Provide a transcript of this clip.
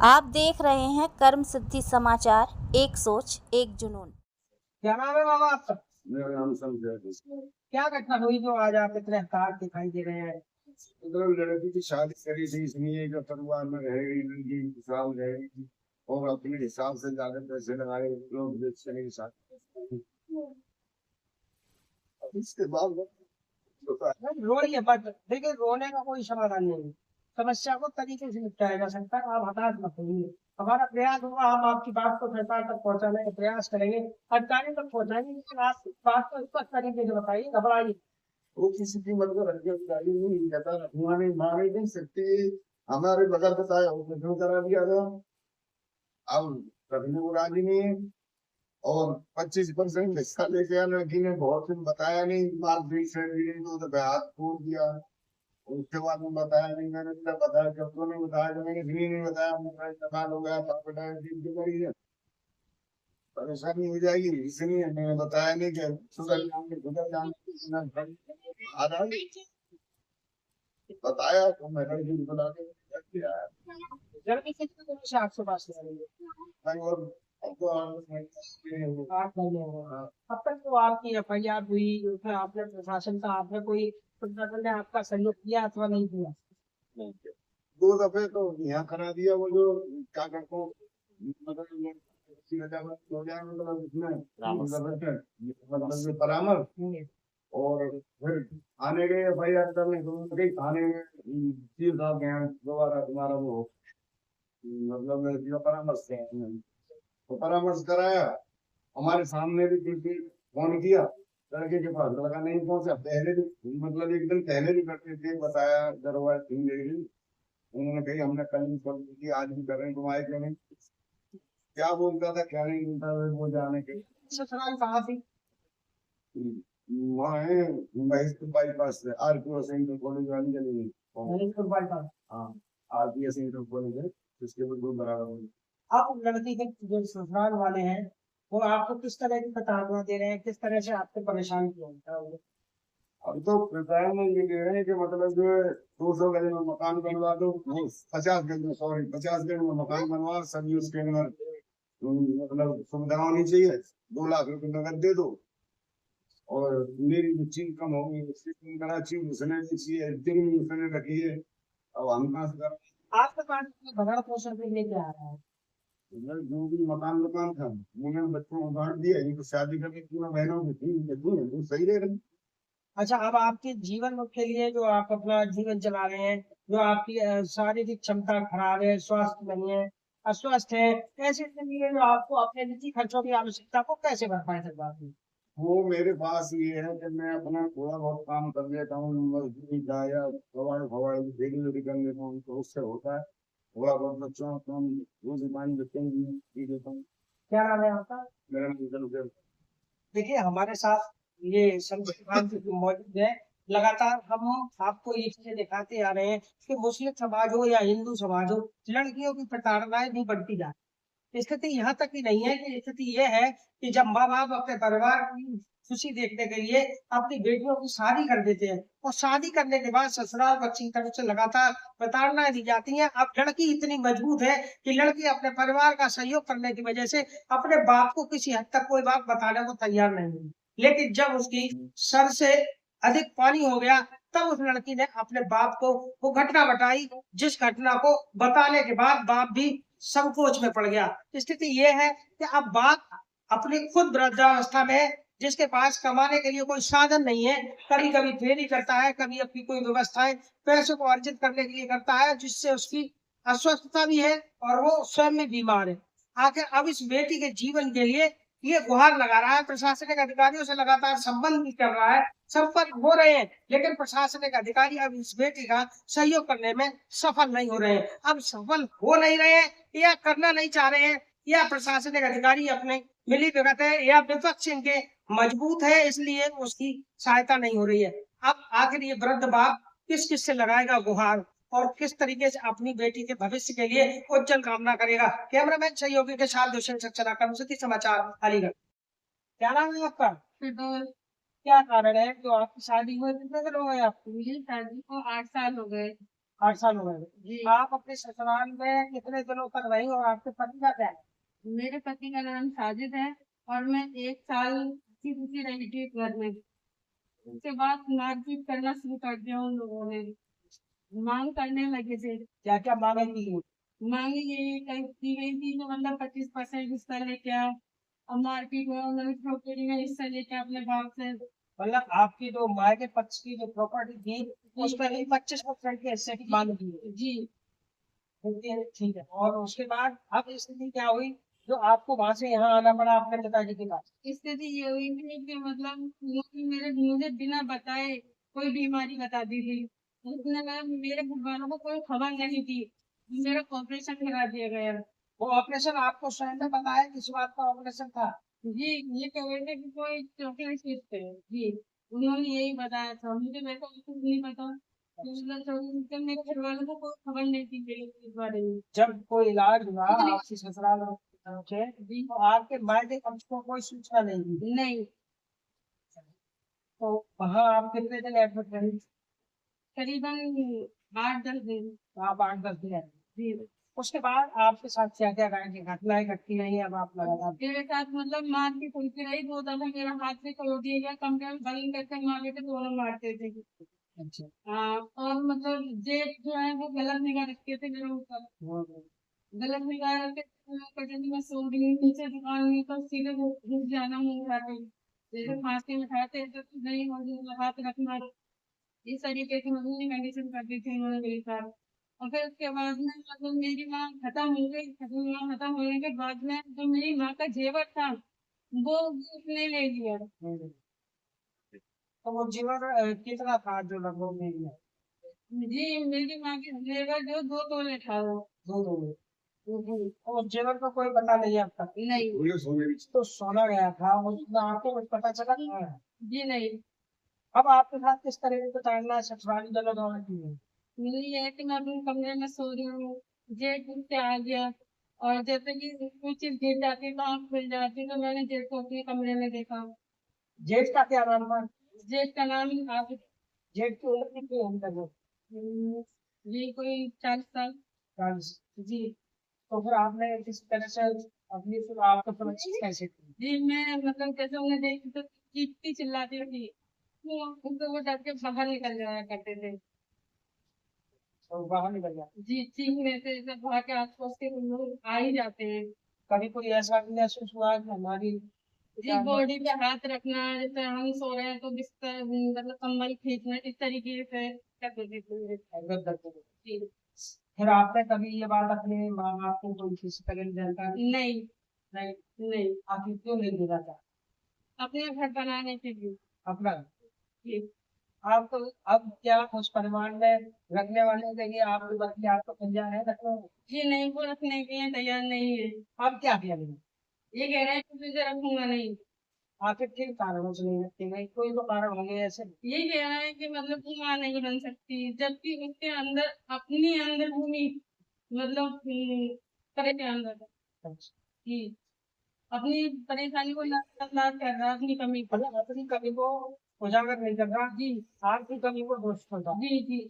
आप देख रहे हैं कर्म सिद्धि समाचार, एक सोच एक जुनून। क्या नाम है बाबा आपका? मेरा नाम समझा। क्या घटना हुई जो आज आप इतने हताश दिखाई दे रहे हैं? मतलब लड़की की शादी करी थी, इसलिए जो परिवार में रहेगी लड़की हिसाब रहेगी और अपने हिसाब से ज्यादा पैसे लगाए लोग बेचने के साथ। इसके बाद रो रही है बट देखिए, रोने का कोई समाधान नहीं है। समस्या को तरीके से निपटाया जा सकता है। आप हताश मत होइए। हमारा प्रयास होगा, हम आपकी बात को सरकार तक पहुंचाने का प्रयास करेंगे, अधिकारियों तक पहुंचाएंगे, लेकिन आप इस बात को स्पष्ट तरीके से बताइए, घबराइए। वो किसी की मतलब गाड़ी नहीं जाता, हमारे मारे नहीं सकते। हमारे बगल बताया उसने क्यों करा दिया था। अब कभी वो राजी नहीं है और 25% हिस्सा लेके आया। लड़की ने बहुत दिन बताया नहीं, मारपीट से तो हाथ तोड़ दिया। उसके बाद में बताया नहीं, मैंने तो बताया, जब तो नहीं बताया तो मैंने भी नहीं बताया। मेरा इस्तेमाल हो गया था, बताया जिनकी करी है परेशानी हो जाएगी, इसलिए मैंने बताया नहीं कि सुधर जाएंगे सुधर जाएंगे। आधा बताया तो मैं लड़की को बुला के रख दिया है। लड़की कितने दिनों से आपके पास रह रही है? भाई और हमको हाँ। 8 महीने हो गए। अब तक तो आपकी FIR हुई, उसमें आपने प्रशासन का, आपने कोई प्रशासन ने आपका सहयोग किया अथवा नहीं किया? दो दफे तो यहाँ करा दिया, वो जो क्या कहते हैं मतलब हो गया, मतलब इसमें मतलब जो परामर्श और फिर थाने गए FIR करने, तो गई थाने में चीफ साहब के यहाँ दोबारा तुम्हारा वो मतलब लड़की का परामर्श है, तो परामर्श कराया। हमारे सामने भी किसी फोन किया, लड़के के पास लड़का नहीं पहुंचा। पहले भी मतलब एक दिन पहले भी करते थे, बताया दरबार सिंह लेडी, उन्होंने कही हमने कल भी कर दी थी, आज भी कर रहे हैं, तुम आए क्यों नहीं। क्या बोलता था क्या नहीं बोलता था वो जाने के। ससुराल कहाँ थी? वहाँ है महेश बाईपास से RPO सेंटर कॉलेज वाली गली में। महेशपुर बाईपास। हाँ, RPO सेंटर कॉलेज है, उसके बिल्कुल बराबर। आप लड़की के जो ससुराल वाले हैं, वो आपको किस तरह की प्रताड़ना दे रहे हैं, किस तरह से आपको परेशान किया है? अब तो प्रताड़ना में ये कह रहे हैं कि मतलब जो 200 गज में मकान बनवा दो, 50 गज में, सॉरी 50 गज में मकान बनवा, सभी उसके अंदर मतलब सुविधा होनी चाहिए, 2 लाख रुपए नगद दे दो और मेरी जो चीज कम होगी उसकी चीज उसने दी चाहिए, दिन में उसने रखी है। अब हम कहाँ से करें। आपके पास भरण पोषण के लिए क्या आ रहा है? जो भी मकान दुकान था उन्होंने बच्चों को बांट दिया, इनको शादी करके 3 महीनों की थी, वो सही रह रही। अच्छा, अब आपके जीवन के लिए जो आप अपना जीवन चला रहे हैं, जो आपकी शारीरिक क्षमता खराब है, स्वास्थ्य नहीं है, अस्वस्थ है, ऐसे लिए जो आपको अपने निजी खर्चों की आवश्यकता को कैसे भरपाई करवाती है? वो मेरे पास ये है कि मैं अपना थोड़ा बहुत काम कर लेता हूँ, मजदूरी का या फवाड़ फवाड़ डेली कर लेता हूँ, तो उससे होता है। थोड़ा बहुत बच्चों को हम रोज पानी देते हैं, पी देता हूँ। क्या नाम है आपका? मेरा नाम देखिए, हमारे साथ ये संस्थान जो मौजूद है, लगातार हम आपको ये चीजें दिखाते आ रहे हैं कि मुस्लिम समाज हो या हिंदू समाज हो, लड़कियों की प्रताड़नाएं भी बढ़ती जा रही है। स्थिति यहाँ तक ही नहीं है, कि स्थिति ये है कि जब माँ बाप अपने परिवार की खुशी देखने के लिए अपनी बेटियों की शादी कर देते हैं, और शादी करने के बाद ससुराल पक्ष की तरफ से लगातार प्रताड़नाएं दी जाती हैं। अब लड़की इतनी मजबूत है कि लड़की अपने परिवार का सहयोग करने की वजह से अपने बाप को किसी हद तक कोई बात बताने को तैयार नहीं है। लेकिन जब उसकी सर से अधिक पानी हो गया, तब उस लड़की ने अपने बाप को वो घटना बताई, जिस घटना को बताने के बाद बाप भी संकोच में पड़ गया। स्थिति ये है कि अब बाप अपनी खुद वृद्धावस्था में है, जिसके पास कमाने के लिए कोई साधन नहीं है, कभी कभी फेरी करता है, कभी अपनी कोई व्यवस्थाएं पैसों को अर्जित करने के लिए करता है, जिससे उसकी अस्वस्थता भी है और वो स्वयं में बीमार है। आखिर अब इस बेटी के जीवन के लिए ये गुहार लगा रहा है, प्रशासनिक अधिकारियों से लगातार संबंध भी कर रहा है, संपर्क हो रहे हैं, लेकिन प्रशासनिक अधिकारी अब इस बेटी का सहयोग करने में सफल नहीं हो रहे हैं। अब सफल हो नहीं रहे हैं, या करना नहीं चाह रहे हैं, या प्रशासनिक अधिकारी अपने मिली भगत है, या विपक्ष इनके मजबूत है, इसलिए उसकी सहायता नहीं हो रही है। अब आखिर ये वृद्ध बाप किस किस से लगाएगा गुहार, और किस तरीके से अपनी बेटी के भविष्य के लिए उज्जवल कामना करेगा? कैमरामैन सहयोगी के साथ दुष्यंत सक्सेना, कर्म सिद्धि समाचार, अलीगढ़। क्या नाम है आपका? फिरदौस। क्या कारण है जो आपकी शादी हुई? कितने दिन हो गए आपको? मेरी शादी को 8 साल हो गए। 8 साल हो गए। जी। आप अपने ससुराल में कितने दिनों तक रही और आपके पति का क्या है? मेरे पति का नाम साजिद है और मैं 1 साल की रुकी रही थी घर में। उसके बाद मारपीट करना शुरू कर दिया उन लोगों ने। मांग करने लगे थे। क्या क्या मांगे की? मांग ये की गई थी कि मतलब 25% हिस्सा लेके आओ। और मारपीट हुआ, उन्होंने प्रॉपर्टी में हिस्सा लेके अपने बाप से। मतलब आपकी जो माँ के पक्ष की जो प्रॉपर्टी थी उसमें भी 25% के हिस्से की मांग की है। जी। ठीक है। और उसके बाद अब स्थिति क्या हुई जो आपको वहां से यहाँ आना पड़ा अपने पिताजी के पास? स्थिति ये हुई थी कि मतलब मुझे बिना बताए कोई बीमारी बता दी थी। उसने मेरे घर वालों को कोई खबर नहीं थी। मेरा ऑपरेशन करा दिया गया। वो ऑपरेशन आपको स्वयं ने बताया किस बात का ऑपरेशन था? जी, ये कह रहे थे कि कोई चॉकलेट चीज पे। जी, उन्होंने यही बताया था। मुझे वैसा कुछ नहीं पता। मतलब चॉकलेट मेरे घर वालों को कोई खबर नहीं थी मेरे इस बारे में। जब कोई इलाज हुआ आपके ससुराल में पहुंचे जी। तो आपके मायके पक्ष को कोई सूचना नहीं दी? नहीं। तो वहाँ आप कितने दिन एडमिट रही? करीबन 8-10 दिन। तो आप 8-10 दिन रही। जी। उसके बाद आपके साथ क्या क्या घटनाएं घटती रही अब आप लगातार? मेरे साथ मतलब मारपीट होती रही। 2 दफा मेरा हाथ भी तोड़ दिया गया। कमरे में बंद करके मार के दोनों मारते थे। अच्छा। हाँ, और मतलब जेठ जो है वो गलत निगाह रखते थे मेरे ऊपर। हम्म। गलत निगाह रखते कभी मैं सो रही हूँ नीचे दुकान में तो सीधे वो घुस जाना मुंह उठा के। जैसे फांसी में खाते तो नहीं मुझे हाथ रखना। इस तरीके की मम्मी कंडीशन कर दी थी उन्होंने मेरे साथ। और फिर उसके बाद में मतलब मेरी माँ खत्म हो गई। खत्म होने के बाद में जो मेरी माँ का जेवर था वो उसने ले लिया। हम्म। तो वो जीवन कितना था जो लगभग में है? जी, मेरी माँ की जेवर जो 2 तोले था वो। दो में। और जीवन का कोई पता नहीं है अब तक? नहीं। तो सोना गया था उसमें आपको कुछ पता चला? हाँ। जी नहीं। अब आपके साथ किस तरह से टालना ससुराली दलों दौलत की है? मुझे ये है कि मैं अपने कमरे में सो रही हूँ। जेठ से आ गया और जैसे कि कोई चीज गिर जाती है तो आँख खुल जाती है तो मैंने जेठ को अपने कमरे में देखा। जेठ का क्या नाम था? जेठ का नाम आप। जेठ की उम्र कितनी होगी लगभग? ये कोई 40 साल। 40। जी। तो फिर आपने किस तरह से अपनी आपको सुरक्षित कैसे की? जी, मैं मतलब जैसे उन्हें देखी तो चीखती चिल्लाती थी। तो वो डर के बाहर निकल जाया करते थे। तो बाहर निकल गया? जी, चीखने से जब वहाँ के आसपास के लोग आ ही जाते हैं। कभी कोई ऐसा महसूस हुआ कि हमारी जी, बॉडी पे हाथ रखना जैसे हम सो रहे हैं तो बिस्तर मतलब कंबल खींचना इस तरीके से कर देते थे। हरकत करते थे? जी। फिर आपने कभी ये बात अपने माँ बाप को कोई किसी तरह की जानकारी? नहीं। नहीं। नहीं। आखिर क्यों नहीं देना था? अपने घर बनाने के लिए। अपना? जी। आप तो अब क्या उस परिवार में रखने वाले के लिए आप बल्कि आपको पंजा है रखना है? जी नहीं, वो रखने के लिए तैयार नहीं है। आप क्या किया लेकिन? ये कह रहे हैं कि तुझे रखूंगा नहीं। आखिर किन कारणों से नहीं रखते गए? कोई तो कारण होंगे ऐसे। ये कह रहा है कि मतलब तू माँ नहीं बन सकती जबकि उसके अंदर अपनी अंदरूनी मतलब परेशान रहता है। अच्छा। जी। अपनी परेशानी को नजरअंदाज कर रहा है अपनी कमी को। मतलब अपनी कमी को उजागर नहीं कर रहा, जी। आपकी कमी को दोष कर रहा। जी। जी।